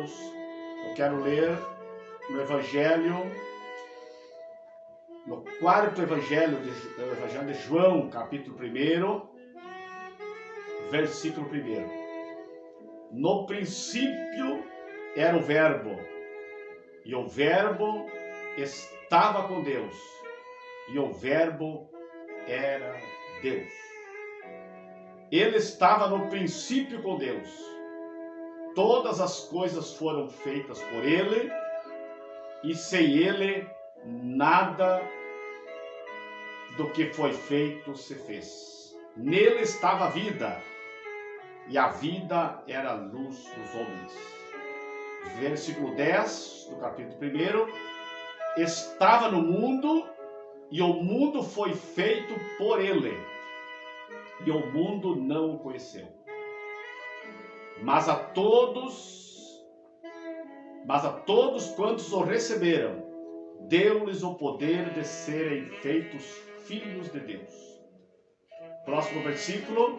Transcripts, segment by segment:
Deus. Eu quero ler no Evangelho, no quarto Evangelho de João, capítulo 1, versículo 1. No princípio era o Verbo, e o Verbo estava com Deus, e o Verbo era Deus. Ele estava no princípio com Deus. Todas as coisas foram feitas por Ele, e sem Ele nada do que foi feito se fez. Nele estava a vida, e a vida era a luz dos homens. Versículo 10 do capítulo 1. Estava no mundo, e o mundo foi feito por Ele, e o mundo não o conheceu. Mas a todos quantos o receberam, deu-lhes o poder de serem feitos filhos de Deus. Próximo versículo,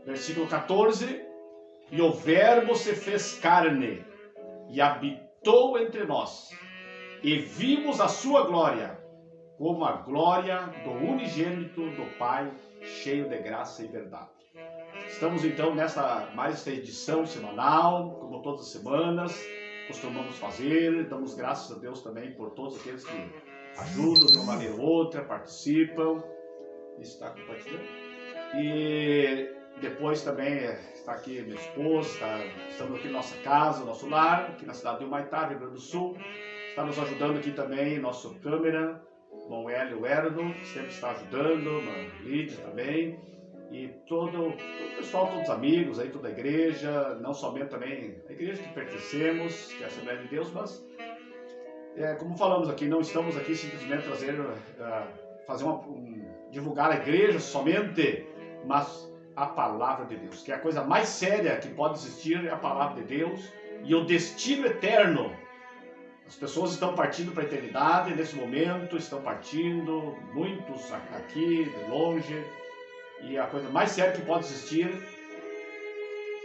versículo 14. E o Verbo se fez carne e habitou entre nós, e vimos a sua glória, como a glória do unigênito do Pai, cheio de graça e verdade. Estamos então nessa mais esta edição semanal, como todas as semanas costumamos fazer. Damos graças a Deus também por todos aqueles que ajudam de uma maneira ou outra, participam. Está compartilhando. E depois também está aqui minha esposa, estamos aqui na nossa casa, nosso lar, aqui na cidade de Humaitá, Rio Grande do Sul. Está nos ajudando aqui também nosso câmera, irmão Hélio Erdo, que sempre está ajudando, irmã Lídia também, e todo o pessoal, todos os amigos, aí, toda a igreja, não somente também a igreja que pertencemos, que é a Assembleia de Deus, mas, como falamos aqui, não estamos aqui simplesmente divulgar a igreja somente, mas a palavra de Deus, que é a coisa mais séria que pode existir, é a palavra de Deus e o destino eterno. As pessoas estão partindo para a eternidade, nesse momento estão partindo, muitos aqui, de longe, e a coisa mais séria que pode existir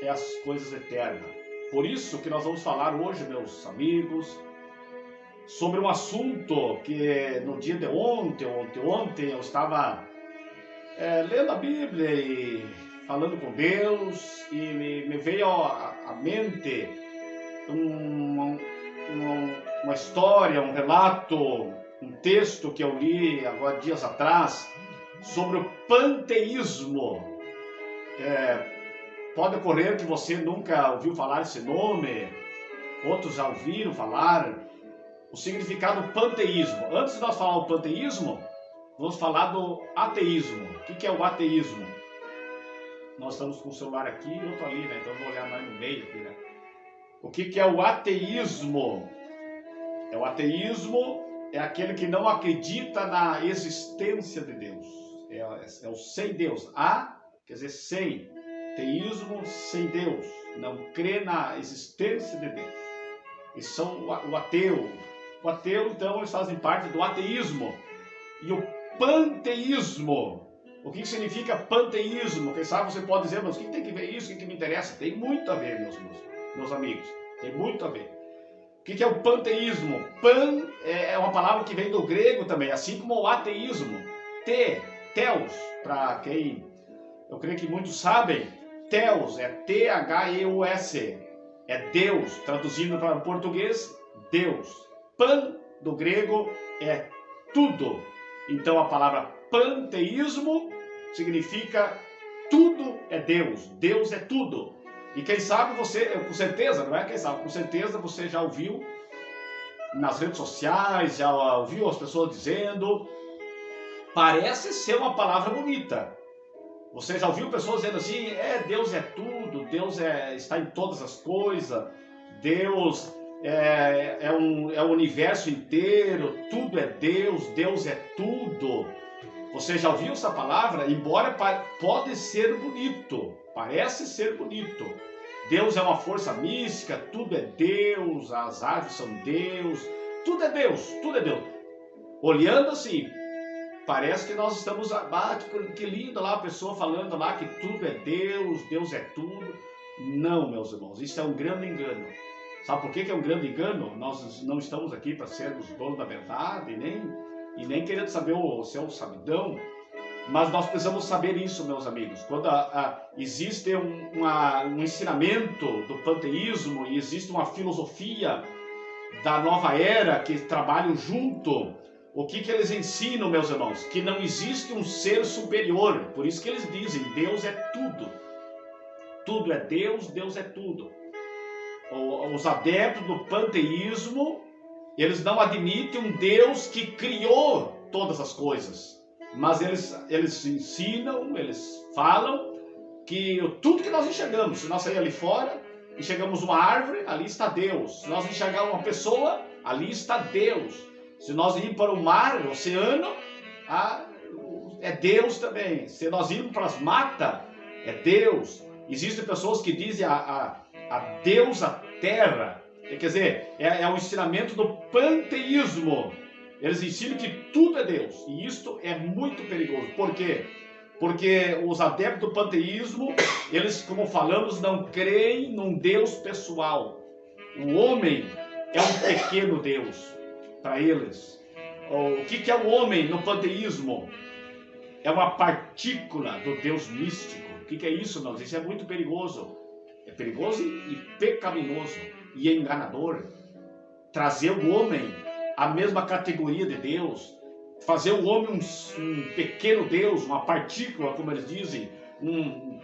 é as coisas eternas. Por isso que nós vamos falar hoje, meus amigos, sobre um assunto que no dia de ontem eu estava lendo a Bíblia e falando com Deus, e me veio à mente uma história, um relato, um texto que eu li agora dias atrás sobre o panteísmo. Pode ocorrer que você nunca ouviu falar esse nome, outros já ouviram falar. O significado do panteísmo. Antes de nós falar o panteísmo, vamos falar do ateísmo. O que é o ateísmo? Nós estamos com o celular aqui e outro ali, né? Então eu vou olhar mais no meio aqui, né? O que é o ateísmo? O ateísmo é aquele que não acredita na existência de Deus. É o sem Deus. Quer dizer sem. Teísmo, sem Deus. Não crê na existência de Deus. E são o ateu. O ateu, então, eles fazem parte do ateísmo. E o panteísmo. O que significa panteísmo? Quem sabe você pode dizer, mas o que tem que ver isso? O que me interessa? Tem muito a ver, meus amigos. Tem muito a ver. O que é o panteísmo? Pan é uma palavra que vem do grego também, assim como o ateísmo. Theos, para quem eu creio que muitos sabem, Theos é T-H-E-U-S. É Deus, traduzindo para o português, Deus. Pan, do grego, é tudo. Então a palavra panteísmo significa tudo é Deus. Deus é tudo. E quem sabe você, com certeza, não é quem sabe, com certeza você já ouviu nas redes sociais, já ouviu as pessoas dizendo, parece ser uma palavra bonita. Você já ouviu pessoas dizendo assim, Deus é tudo, Deus está em todas as coisas, Deus é o universo inteiro, tudo é Deus, Deus é tudo. Você já ouviu essa palavra? Embora pode ser bonito, parece ser bonito. Deus é uma força mística, tudo é Deus, as árvores são Deus, tudo é Deus, tudo é Deus. Olhando assim, parece que nós estamos, que lindo lá a pessoa falando lá que tudo é Deus, Deus é tudo. Não, meus irmãos, isso é um grande engano. Sabe por que é um grande engano? Nós não estamos aqui para sermos donos da verdade, e nem querendo saber o seu sabidão, mas nós precisamos saber isso, meus amigos. Quando existe um ensinamento do panteísmo e existe uma filosofia da nova era que trabalham junto, o que eles ensinam, meus irmãos? Que não existe um ser superior. Por isso que eles dizem, Deus é tudo. Tudo é Deus, Deus é tudo. Os adeptos do panteísmo, eles não admitem um Deus que criou todas as coisas. Mas eles ensinam, eles falam que tudo que nós enxergamos, se nós sair ali fora, enxergamos uma árvore, ali está Deus. Se nós enxergarmos uma pessoa, ali está Deus. Se nós irmos para o mar, o oceano, é Deus também. Se nós irmos para as matas, é Deus. Existem pessoas que dizem a Deus a terra. Quer dizer, é o ensinamento do panteísmo. Eles ensinam que tudo é Deus. E isto é muito perigoso. Por quê? Porque os adeptos do panteísmo, eles, como falamos, não creem num Deus pessoal. O homem é um pequeno Deus para eles. O que é o homem no panteísmo? É uma partícula do Deus místico. O que é isso, não? Isso é muito perigoso. É perigoso e pecaminoso e enganador. Trazer o homem à mesma categoria de Deus, fazer o homem um pequeno Deus, uma partícula, como eles dizem, um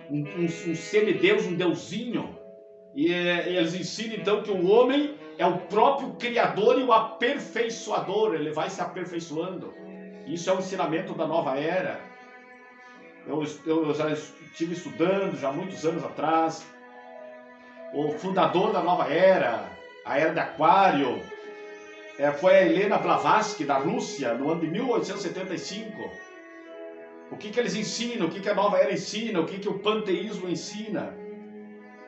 semideus, um deusinho. E eles ensinam então que o homem é o próprio criador e o aperfeiçoador, ele vai se aperfeiçoando. Isso é o ensinamento da nova era. Eu já estive estudando, já há muitos anos atrás, o fundador da nova era, a era de Aquário, foi a Helena Blavatsky, da Rússia, no ano de 1875. O que eles ensinam? O que a nova era ensina? O que o panteísmo ensina?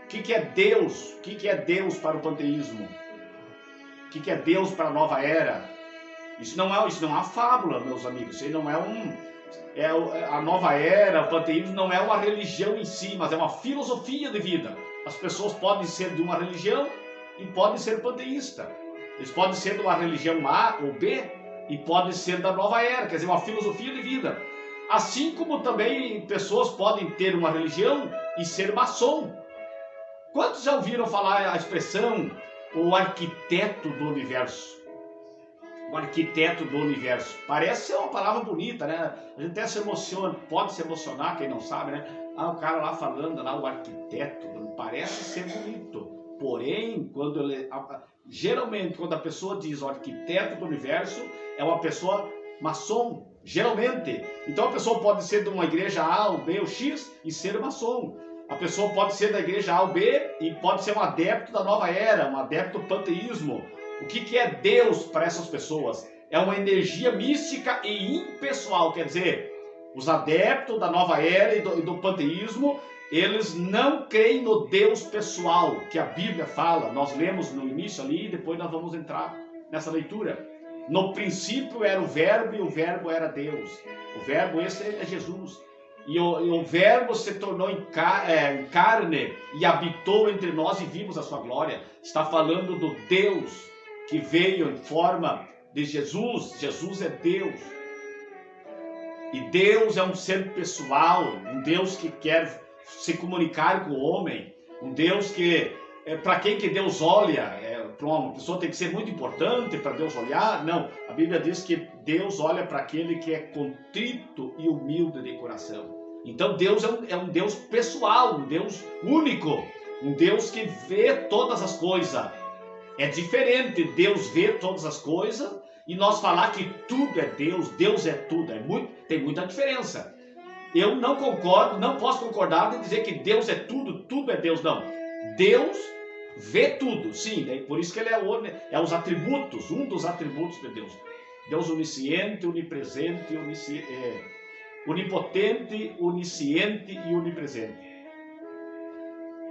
O que é Deus? O que é Deus para o panteísmo? O que é Deus para a nova era? Isso não é uma fábula, meus amigos. Isso não a nova era, o panteísmo não é uma religião em si, mas é uma filosofia de vida. As pessoas podem ser de uma religião e podem ser panteístas. Eles podem ser de uma religião A ou B e podem ser da nova era, quer dizer, uma filosofia de vida. Assim como também pessoas podem ter uma religião e ser maçom. Quantos já ouviram falar a expressão o arquiteto do universo? O arquiteto do universo. Parece ser uma palavra bonita, né? A gente até se emociona, pode se emocionar, quem não sabe, né? O cara lá falando, o arquiteto, parece ser bonito. Porém, geralmente, quando a pessoa diz o arquiteto do universo, é uma pessoa maçom, geralmente. Então a pessoa pode ser de uma igreja A, ou B, ou X e ser maçom. A pessoa pode ser da igreja A ou B e pode ser um adepto da nova era, um adepto do panteísmo. O que é Deus para essas pessoas? É uma energia mística e impessoal, quer dizer, os adeptos da nova era e do panteísmo, eles não creem no Deus pessoal, que a Bíblia fala. Nós lemos no início ali e depois nós vamos entrar nessa leitura. No princípio era o verbo e o verbo era Deus. O verbo esse é Jesus. E o verbo se tornou em carne e habitou entre nós e vimos a sua glória. Está falando do Deus que veio em forma de Jesus. Jesus é Deus. E Deus é um ser pessoal, um Deus que quer se comunicar com o homem, um Deus que, para quem que Deus olha, para uma pessoa tem que ser muito importante para Deus olhar? Não, a Bíblia diz que Deus olha para aquele que é contrito e humilde de coração. Então Deus é um Deus pessoal, um Deus único, um Deus que vê todas as coisas. É diferente Deus ver todas as coisas e nós falar que tudo é Deus, Deus é tudo, tem muita diferença. Eu não concordo, não posso concordar em dizer que Deus é tudo, tudo é Deus, não. Deus vê tudo, sim, por isso que ele é os atributos, um dos atributos de Deus. Deus onisciente, onipresente, onipotente, onisciente e onipresente.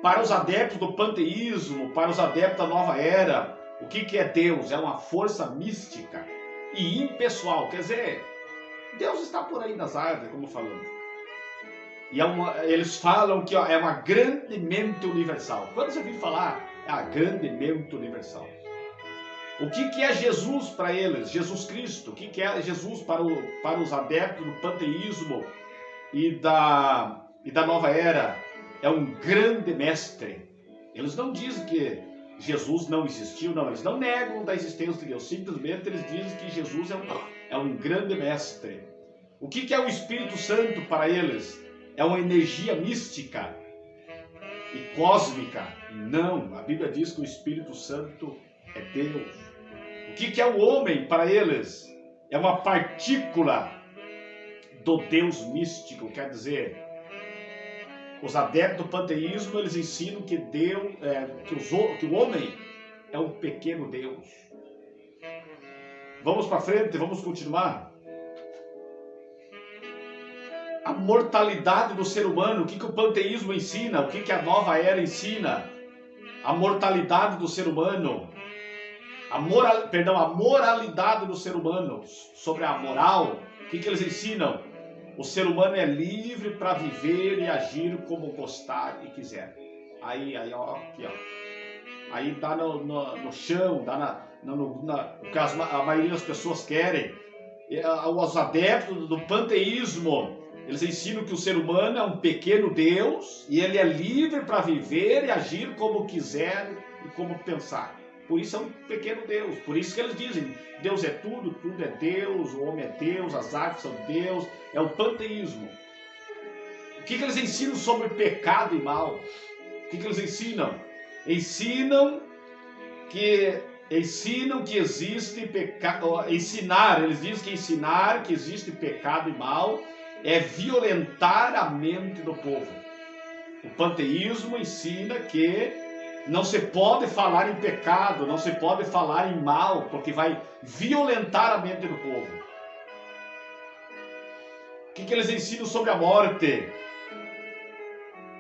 Para os adeptos do panteísmo, para os adeptos da nova era, o que é Deus? É uma força mística e impessoal, quer dizer, Deus está por aí nas árvores, como falamos. E eles falam que é uma grande mente universal. Quando você ouviu falar É a grande mente universal. O que é Jesus para eles? Jesus Cristo. O que é Jesus para os adeptos do panteísmo e da nova era? É um grande mestre. Eles não dizem que Jesus não existiu, não. Eles não negam da existência de Deus. Simplesmente eles dizem que Jesus é um grande mestre. O que é o Espírito Santo para eles? É uma energia mística e cósmica? Não. A Bíblia diz que o Espírito Santo é Deus. O que é o homem para eles? É uma partícula do Deus místico. Quer dizer, os adeptos do panteísmo, eles ensinam que que o homem é um pequeno Deus. Vamos para frente, vamos continuar. A mortalidade do ser humano, o que o panteísmo ensina? O que a nova era ensina? A mortalidade do ser humano. A moralidade do ser humano, sobre a moral. O que eles ensinam? O ser humano é livre para viver e agir como gostar e quiser. Aí, ó, aqui, ó. Aí dá no chão, dá o que a maioria das pessoas querem. Os adeptos do panteísmo, eles ensinam que o ser humano é um pequeno Deus e ele é livre para viver e agir como quiser e como pensar. Por isso é um pequeno Deus. Por isso que eles dizem, Deus é tudo, tudo é Deus, o homem é Deus, as árvores são Deus. É o panteísmo. O que eles ensinam sobre pecado e mal? O que eles ensinam? Ensinam que existe pecado. Eles dizem que ensinar que existe pecado e mal é violentar a mente do povo. O panteísmo ensina que não se pode falar em pecado, não se pode falar em mal, porque vai violentar a mente do povo. O que eles ensinam sobre a morte?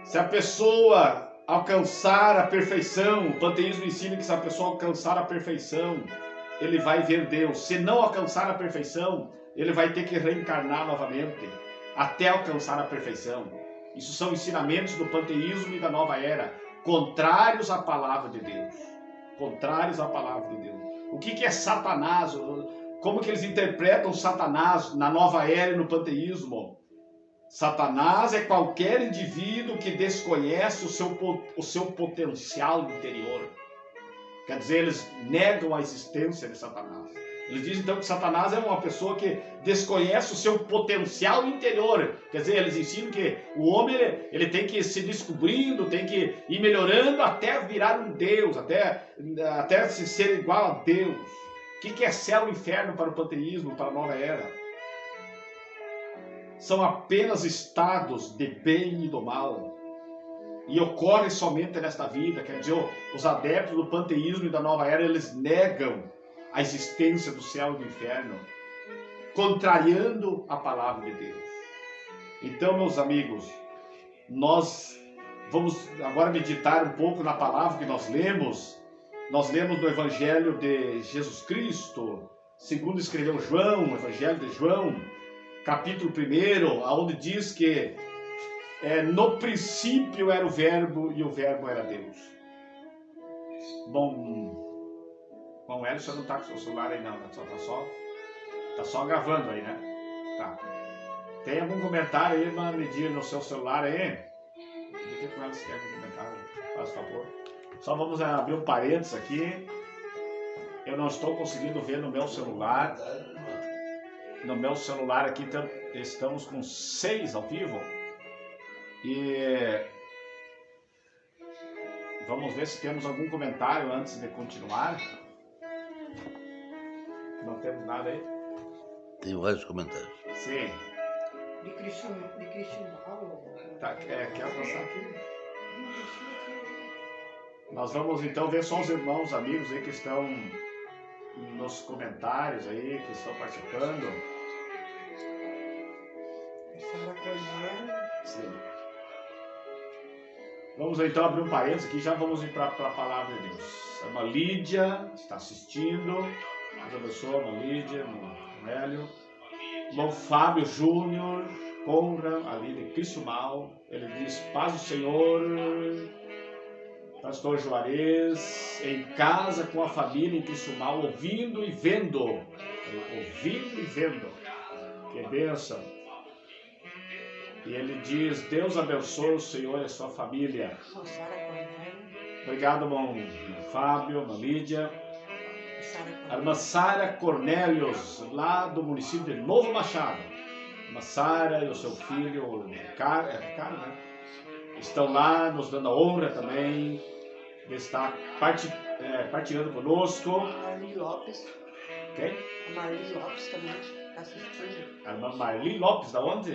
Se a pessoa alcançar a perfeição, o panteísmo ensina que se a pessoa alcançar a perfeição, ele vai ver Deus. Se não alcançar a perfeição, ele vai ter que reencarnar novamente, até alcançar a perfeição. Isso são ensinamentos do panteísmo e da nova era, contrários à palavra de Deus. Contrários à palavra de Deus. O que é Satanás? Como que eles interpretam Satanás na nova era e no panteísmo? Satanás é qualquer indivíduo que desconhece o seu potencial interior. Quer dizer, eles negam a existência de Satanás. Eles dizem então que Satanás é uma pessoa que desconhece o seu potencial interior. Quer dizer, eles ensinam que o homem ele tem que ir se descobrindo, tem que ir melhorando até virar um Deus, até se ser igual a Deus. O que é céu e inferno para o panteísmo, para a nova era? São apenas estados de bem e do mal. E ocorre somente nesta vida. Quer dizer, os adeptos do panteísmo e da nova era, eles negam a existência do céu e do inferno, contrariando a palavra de Deus. Então, meus amigos, nós vamos agora meditar um pouco na palavra que nós lemos. Nós lemos no Evangelho de Jesus Cristo, segundo escreveu João, o Evangelho de João, capítulo 1, onde diz que no princípio era o Verbo e o Verbo era Deus. Bom, Elson não está com o seu celular aí não, tá só gravando aí, né? Tá. Tem algum comentário aí, mano, medir no seu celular aí? Diga com ela se tem algum comentário, faz favor. Só vamos abrir um parênteses aqui. Eu não estou conseguindo ver no meu celular. No meu celular aqui estamos com 6 ao vivo. E vamos ver se temos algum comentário antes de continuar. Não temos nada aí? Tem vários comentários. Sim. De Cristiano. Tá, quer passar aqui? Nós vamos então ver só os irmãos, amigos aí que estão nos comentários aí, que estão participando. Sim. Vamos então abrir um parênteses aqui, já vamos ir para a palavra de Deus. A irmã Lídia está assistindo. Deus abençoe, a irmã Lídia, irmão Hélio. Irmão Fábio Júnior, Conra, ali de Cristo Mal. Ele diz, paz do Senhor Pastor Juarez, em casa com a família em Criciúmal, ouvindo e vendo. Ouvindo e vendo. Que bênção. E ele diz, Deus abençoe o Senhor e a sua família. Obrigado, irmão Fábio, irmã Lídia. A irmã Sara Cornélios, lá do município de Novo Machado. A irmã Sara e o seu filho, Ricardo, né? Estão lá nos dando a honra também de estar partilhando conosco. Marli Lopes. Quem? Marli Lopes também está assistindo. A irmã Marli Lopes, da onde?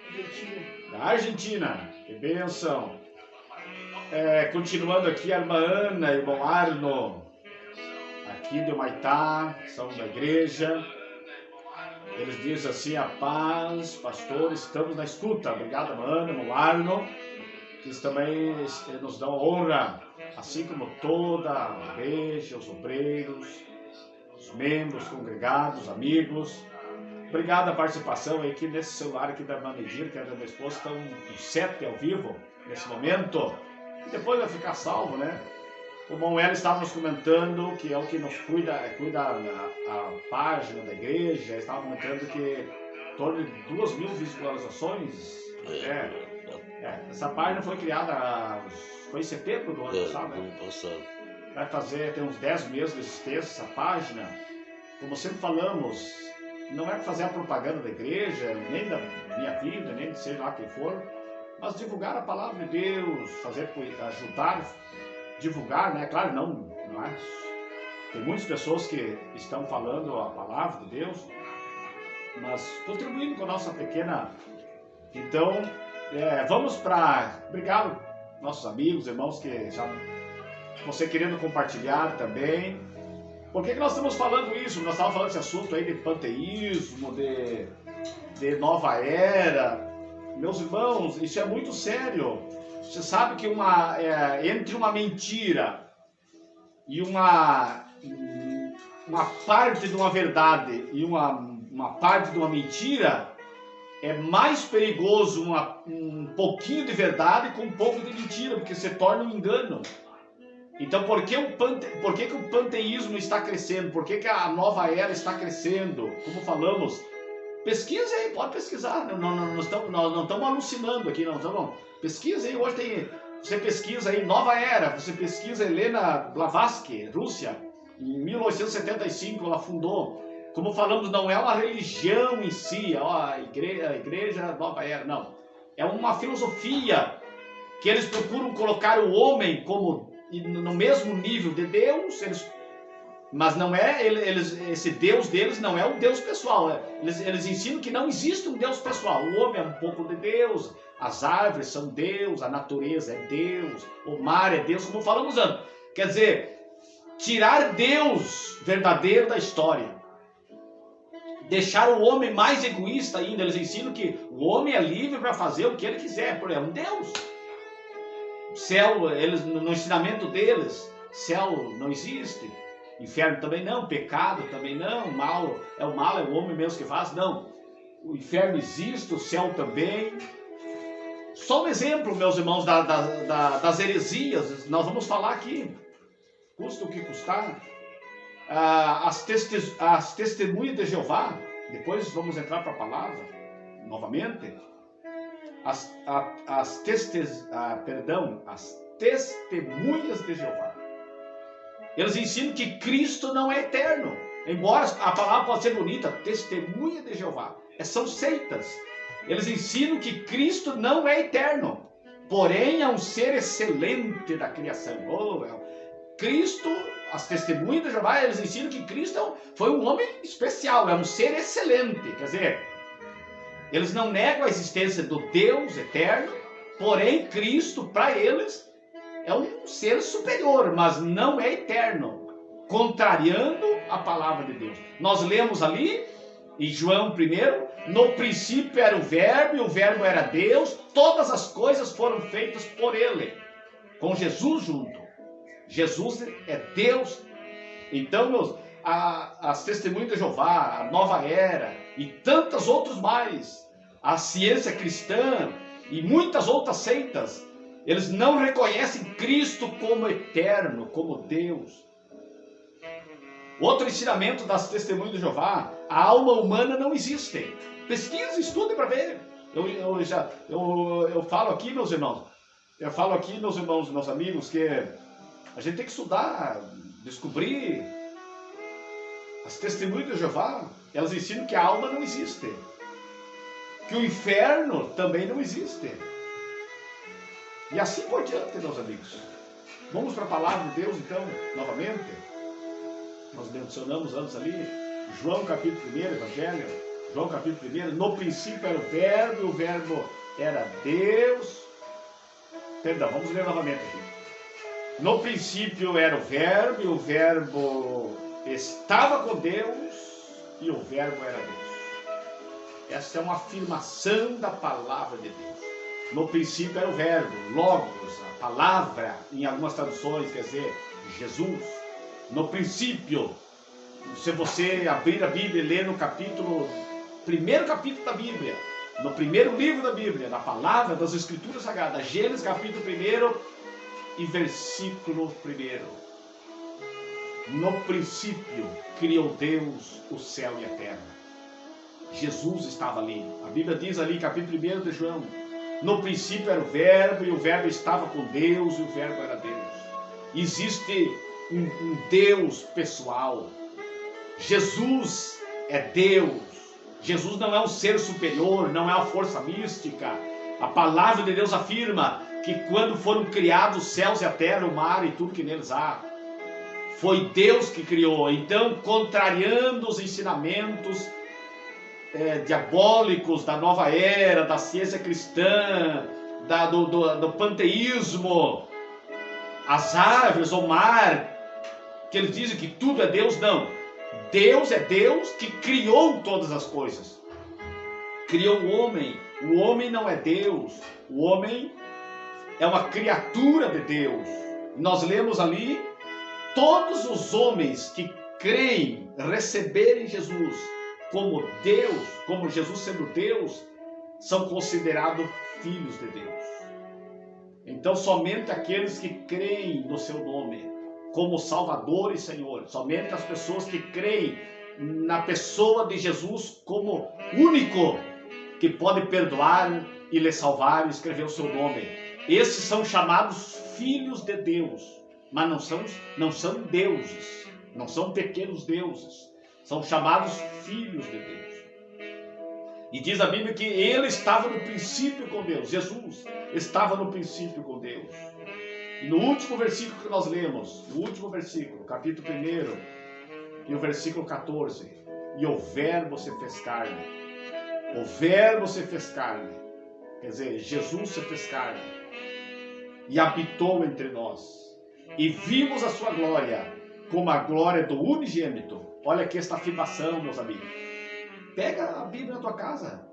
Argentina. Da Argentina. Que bênção. Continuando aqui, a irmã Ana e o irmão Arno, aqui de Humaitá, são da igreja. Eles dizem assim, a paz, pastor, estamos na escuta. Obrigado, irmã Ana, irmão Arno. Eles também nos dão honra, assim como toda a igreja, os obreiros, os membros, congregados, amigos. Obrigado a participação aqui nesse celular aqui da irmã Nedir, que é da minha esposa, estão com 7 ao vivo nesse momento. E depois vai ficar salvo, né? O irmão Hélio estava nos comentando que é o que nos cuida a página da igreja, estava comentando que em torno de 2.000 visualizações. Essa página foi criada foi em setembro do ano passado, né? Ano passado. Vai fazer, tem uns 10 meses de existência essa página. Como sempre falamos, não é para fazer a propaganda da igreja, nem da minha vida, nem de seja lá quem for, mas divulgar a palavra de Deus, ajudar, divulgar, né? Claro, não é? Tem muitas pessoas que estão falando a palavra de Deus, mas contribuindo com a nossa pequena. Então, vamos para... Obrigado, nossos amigos, irmãos, que já... Você querendo compartilhar também. Por que nós estamos falando isso? Nós estávamos falando desse assunto aí de panteísmo, de nova era. Meus irmãos, isso é muito sério. Você sabe que entre uma mentira e uma parte de uma verdade e uma parte de uma mentira, é mais perigoso um pouquinho de verdade com um pouco de mentira, porque se torna um engano. Então, por que o panteísmo está crescendo? Por que a nova era está crescendo? Como falamos, pesquisa aí, pode pesquisar. Não estamos alucinando aqui, não estamos. Pesquisa aí, hoje você pesquisa aí Nova Era, você pesquisa Helena Blavatsky, Rússia, em 1875 ela fundou. Como falamos, não é uma religião em si, a igreja Nova Era, não. É uma filosofia que eles procuram colocar o homem como no mesmo nível de Deus, mas não é esse Deus deles não é um Deus pessoal. Eles ensinam que não existe um Deus pessoal. O homem é um pouco de Deus, as árvores são Deus, a natureza é Deus, o mar é Deus, como falamos antes. Quer dizer, tirar Deus verdadeiro da história. Deixar o homem mais egoísta ainda. Eles ensinam que o homem é livre para fazer o que ele quiser, porque é um Deus. Céu, no ensinamento deles, céu não existe, inferno também não, pecado também não, mal é o homem mesmo que faz, não. O inferno existe, o céu também. Só um exemplo, meus irmãos, das heresias, nós vamos falar aqui, custa o que custar. As testemunhas de Jeová, depois vamos entrar para a palavra novamente. As testemunhas de Jeová, eles ensinam que Cristo não é eterno, embora a palavra possa ser bonita, testemunha de Jeová, são seitas. Eles ensinam que Cristo não é eterno, porém é um ser excelente da criação. Cristo, as testemunhas de Jeová, eles ensinam que Cristo foi um homem especial, é um ser excelente. Quer dizer, eles não negam a existência do Deus eterno, porém Cristo, para eles, é um ser superior, mas não é eterno, contrariando a palavra de Deus. Nós lemos ali, em João 1, no princípio era o Verbo, e o Verbo era Deus, todas as coisas foram feitas por Ele, com Jesus junto. Jesus é Deus. Então, as testemunhas de Jeová, a nova era e tantas outras mais, a ciência cristã e muitas outras seitas, Eles não reconhecem Cristo como eterno, como Deus. Outro ensinamento das testemunhas de Jeová: a alma humana não existe. Pesquise, estude para ver. Eu falo aqui, meus irmãos, meus amigos, que a gente tem que estudar, descobrir. As testemunhas de Jeová, elas ensinam que a alma não existe, que o inferno também não existe. E assim por diante, meus amigos. Vamos para a palavra de Deus, então, novamente. Nós mencionamos antes ali, João capítulo 1, Evangelho, João capítulo 1, no princípio era o Verbo, e o Verbo era Deus. Perdão, vamos ler novamente aqui. No princípio era o Verbo, e o Verbo estava com Deus, e o Verbo era Deus. Essa é uma afirmação da palavra de Deus. No princípio era o Verbo, Logos, a palavra, em algumas traduções quer dizer Jesus. No princípio, se você abrir a Bíblia e ler no primeiro capítulo da Bíblia, no primeiro livro da Bíblia, na palavra das Escrituras Sagradas, Gênesis capítulo 1 e versículo 1. No princípio criou Deus o céu e a terra. Jesus estava ali. A Bíblia diz ali, capítulo 1 de João, no princípio era o Verbo, e o Verbo estava com Deus, e o Verbo era Deus. Existe um Deus pessoal. Jesus é Deus. Jesus não é um ser superior, não é uma força mística. A palavra de Deus afirma que quando foram criados os céus e a terra, o mar e tudo que neles há, foi Deus que criou. Então, contrariando os ensinamentos diabólicos da nova era, da ciência cristã, do panteísmo, as árvores, o mar, que eles dizem que tudo é Deus, não. Deus é Deus que criou todas as coisas. Criou o homem. O homem não é Deus. O homem é uma criatura de Deus. Nós lemos ali, todos os homens que creem, receberem Jesus como Deus, como Jesus sendo Deus, são considerados filhos de Deus. Então, somente aqueles que creem no seu nome como Salvador e Senhor, somente as pessoas que creem na pessoa de Jesus como único que pode perdoar e lhe salvar e escrever o seu nome, esses são chamados filhos de Deus, mas não são deuses, não são pequenos deuses, são chamados filhos de Deus. E diz a Bíblia que ele estava no princípio com Deus. Jesus estava no princípio com Deus. E no último versículo que nós lemos, no último versículo, capítulo 1, e o versículo 14, e o Verbo se fez carne. O Verbo se fez carne. Quer dizer, Jesus se fez carne. E habitou entre nós. E vimos a sua glória, como a glória do unigênito. Olha aqui esta afirmação, meus amigos. Pega a Bíblia na tua casa.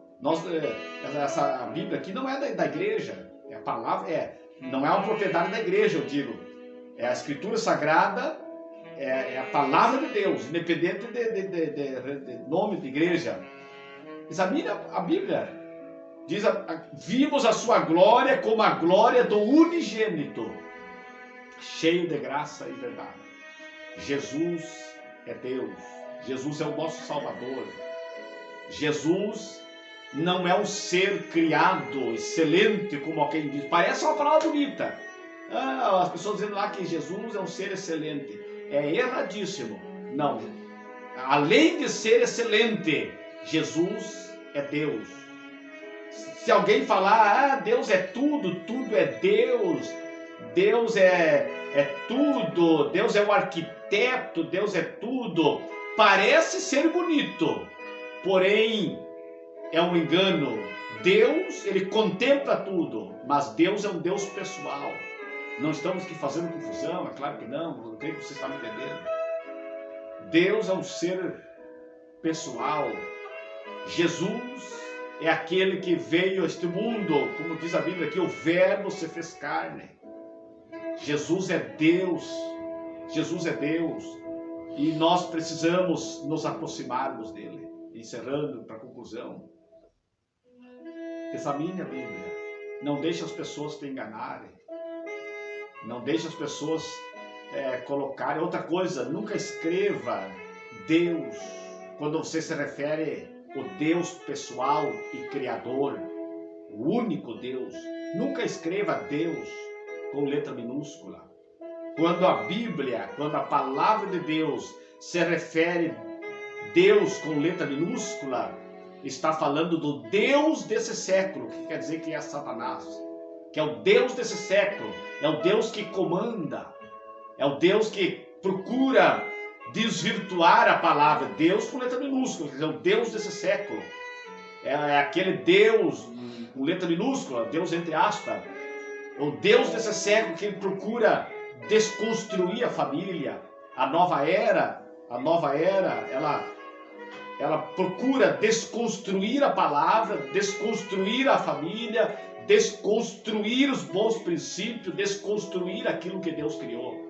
Essa Bíblia aqui não é da igreja. É a palavra, não é uma propriedade da igreja, eu digo. É a Escritura Sagrada, é a palavra de Deus, independente de nome de igreja. Examine a Bíblia. Diz, vimos a sua glória como a glória do unigênito, cheio de graça e verdade. Jesus é Deus. Jesus é o nosso Salvador. Jesus não é um ser criado, excelente, como alguém diz. Parece uma palavra bonita. As pessoas dizendo lá que Jesus é um ser excelente. É erradíssimo. Não. Além de ser excelente, Jesus é Deus. Se alguém falar, Deus é tudo, tudo é Deus, Deus é tudo, Deus é o arquiteto, Deus é tudo, parece ser bonito, porém é um engano. Deus, ele contempla tudo, mas Deus é um Deus pessoal. Não estamos aqui fazendo confusão, é claro que não creio que você está me entendendo. Deus é um ser pessoal. Jesus é aquele que veio a este mundo, como diz a Bíblia aqui, o Verbo se fez carne. Jesus é Deus, Jesus é Deus, e nós precisamos nos aproximarmos dele. Encerrando para a conclusão, examine a Bíblia, não deixe as pessoas te enganarem. Não deixe as pessoas colocarem. Outra coisa, nunca escreva Deus quando você se refere ao Deus pessoal e criador, o único Deus. Nunca escreva Deus com letra minúscula. Quando a Bíblia, quando a palavra de Deus se refere Deus com letra minúscula, está falando do Deus desse século, que quer dizer que é Satanás, que é o Deus desse século, é o Deus que comanda, é o Deus que procura desvirtuar a palavra. Deus com letra minúscula, quer dizer, o Deus desse século. É aquele Deus com letra minúscula, Deus entre aspas, o Deus desse século que procura desconstruir a família. A nova era, ela procura desconstruir a palavra, desconstruir a família, desconstruir os bons princípios, desconstruir aquilo que Deus criou.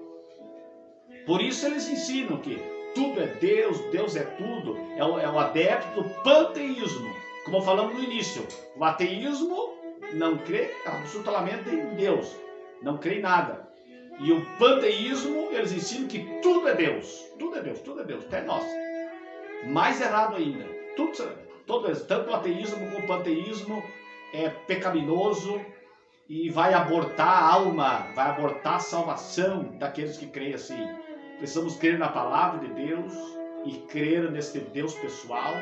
Por isso eles ensinam que tudo é Deus, Deus é tudo. É o adepto do panteísmo. Como falamos no início, o ateísmo não crê absolutamente em Deus, não crê em nada. E o panteísmo, eles ensinam que tudo é Deus, tudo é Deus, tudo é Deus, até nós. Mais errado ainda, tanto o ateísmo como o panteísmo é pecaminoso e vai abortar a alma, vai abortar a salvação daqueles que creem assim. Precisamos crer na palavra de Deus e crer nesse Deus pessoal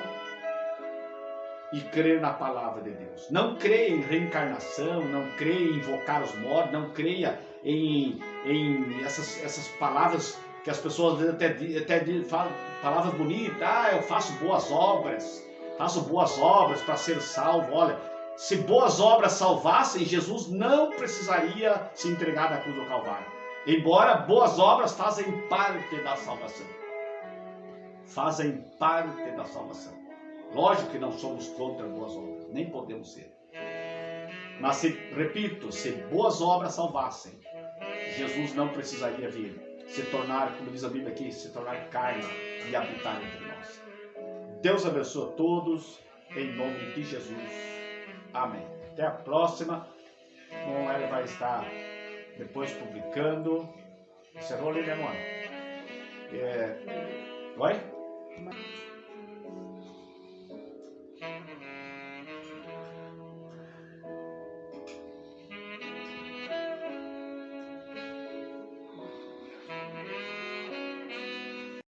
e crer na palavra de Deus. Não creia em reencarnação, não creia em invocar os mortos, não creia em essas palavras que as pessoas até falam, palavras bonitas. Eu faço boas obras para ser salvo. Olha, se boas obras salvassem, Jesus não precisaria se entregar na cruz do Calvário. Embora boas obras fazem parte da salvação. Fazem parte da salvação. Lógico que não somos contra boas obras, nem podemos ser. Mas, repito, se boas obras salvassem, Jesus não precisaria vir, se tornar, como diz a Bíblia aqui, se tornar carne e habitar entre nós. Deus abençoe a todos, em nome de Jesus. Amém. Até a próxima. Bom, ela vai estar depois publicando. Encerrou ali, né, amor? Oi?